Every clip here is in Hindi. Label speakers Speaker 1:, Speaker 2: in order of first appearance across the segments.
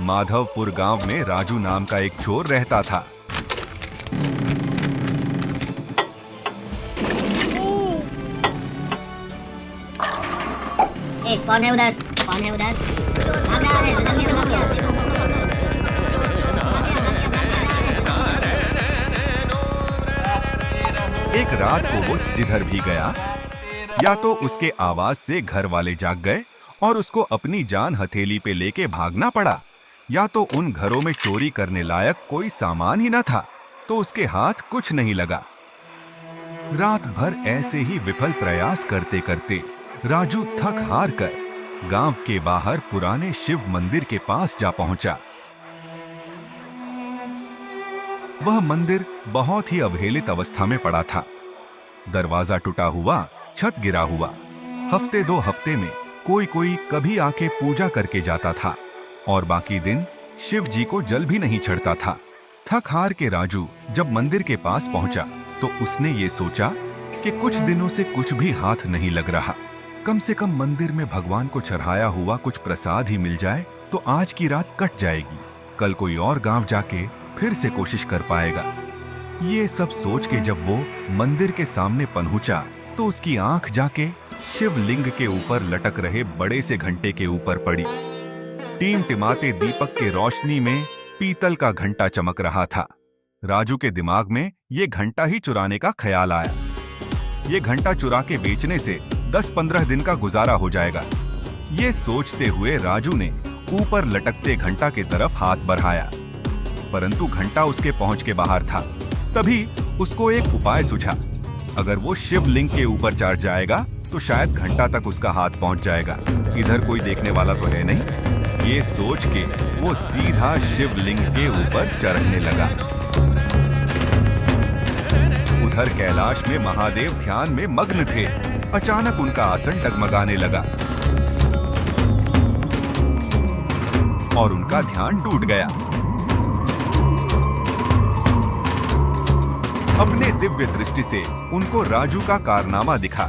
Speaker 1: माधवपुर गांव में राजू नाम का एक चोर रहता था।
Speaker 2: कौन है उधर? कौन है उधर? भाग रहा है, जल्दी से भाग गया।
Speaker 1: एक रात को वो जिधर भी गया, या तो उसके आवाज से घर वाले जाग गए और उसको अपनी जान हथेली पे लेके भागना पड़ा, या तो उन घरों में चोरी करने लायक कोई सामान ही न था तो उसके हाथ कुछ नहीं लगा। रात भर ऐसे ही विफल प्रयास करते करते राजू थक हार कर गांव के बाहर पुराने शिव मंदिर के पास जा पहुंचा। वह मंदिर बहुत ही अवहेलित अवस्था में पड़ा था। दरवाजा टूटा हुआ, छत गिरा हुआ। हफ्ते 2 हफ्ते में कोई कभी आके पूजा करके जाता था और बाकी दिन शिव जी को जल भी नहीं चढ़ता था। थक हार के राजू जब मंदिर के पास पहुंचा तो उसने ये सोचा कि कुछ दिनों से कुछ भी हाथ नहीं लग रहा। कम से कम मंदिर में भगवान को चढ़ाया हुआ कुछ प्रसाद ही मिल जाए तो आज की रात कट जाएगी। कल कोई और गांव जाके फिर से कोशिश कर पाएगा। ये सब सोच के जब वो मंदिर के सामने पहुंचा तो उसकी आंख जाके शिवलिंग के ऊपर लटक रहे बड़े से घंटे के ऊपर पड़ी। टिमटिमाते दीपक के रोशनी में पीतल का घंटा चमक रहा था। राजू के दिमाग में ये घंटा ही चुराने का ख्याल आया। ये घंटा चुरा के बेचने से 10-15 दिन का गुजारा हो जाएगा। ये सोचते हुए राजू ने ऊपर लटकते घंटा की तरफ हाथ बढ़ाया, परंतु घंटा उसके पहुंच के बाहर था। तभी उसको एक उपाय सूझा। अगर वो शिवलिंग के ऊपर चढ़ जाएगा तो शायद घंटा तक उसका हाथ पहुंच जाएगा। इधर कोई देखने वाला तो है नहीं। ये सोच के वो सीधा शिवलिंग के ऊपर चढ़ने लगा। उधर कैलाश में महादेव ध्यान में मग्न थे। अचानक उनका आसन डगमगाने लगा और उनका ध्यान टूट गया। अपने दिव्य दृष्टि से उनको राजू का कारनामा दिखा।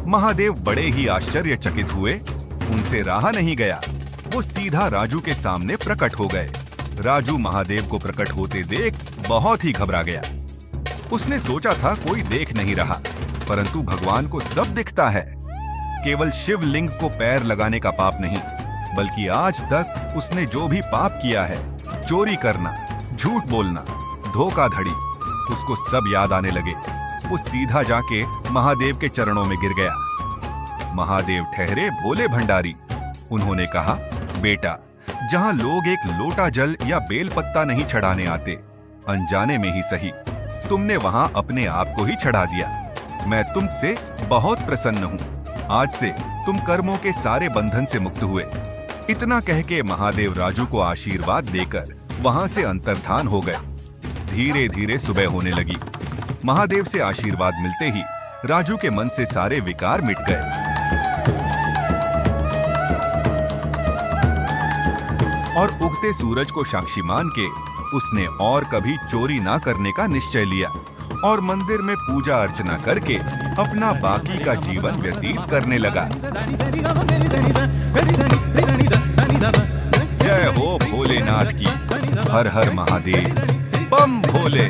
Speaker 1: महादेव बड़े ही आश्चर्यचकित हुए। उनसे रहा नहीं गया, वो सीधा राजू के सामने प्रकट हो गए। राजू महादेव को प्रकट होते देख बहुत ही घबरा गया। उसने सोचा था कोई देख नहीं रहा, परंतु भगवान को सब दिखता है। केवल शिवलिंग को पैर लगाने का पाप नहीं, बल्कि आज तक उसने जो भी पाप किया है, चोरी करना, झूठ बोलना, धोखाधड़ी, उसको सब याद आने लगे। वो सीधा जाके महादेव के चरणों में गिर गया। महादेव ठहरे भोले भंडारी। उन्होंने कहा, बेटा, जहां लोग एक लोटा जल या बेलपत्ता नहीं चढ़ाने आते, अनजाने में ही सही, तुमने वहां अपने आप को ही चढ़ा दिया। मैं तुमसे बहुत प्रसन्न हूँ। आज से तुम कर्मों के सारे बंधन से मुक्त हुए। इतना कह के महादेव राजू को आशीर्वाद देकर वहां से अंतर्धान हो गए। धीरे धीरे सुबह होने लगी। महादेव से आशीर्वाद मिलते ही राजू के मन से सारे विकार मिट गए और उगते सूरज को साक्षी मान के उसने और कभी चोरी ना करने का निश्चय लिया और मंदिर में पूजा अर्चना करके अपना बाकी का जीवन व्यतीत करने लगा। जय हो भोलेनाथ की। हर हर महादेव। बम भोले।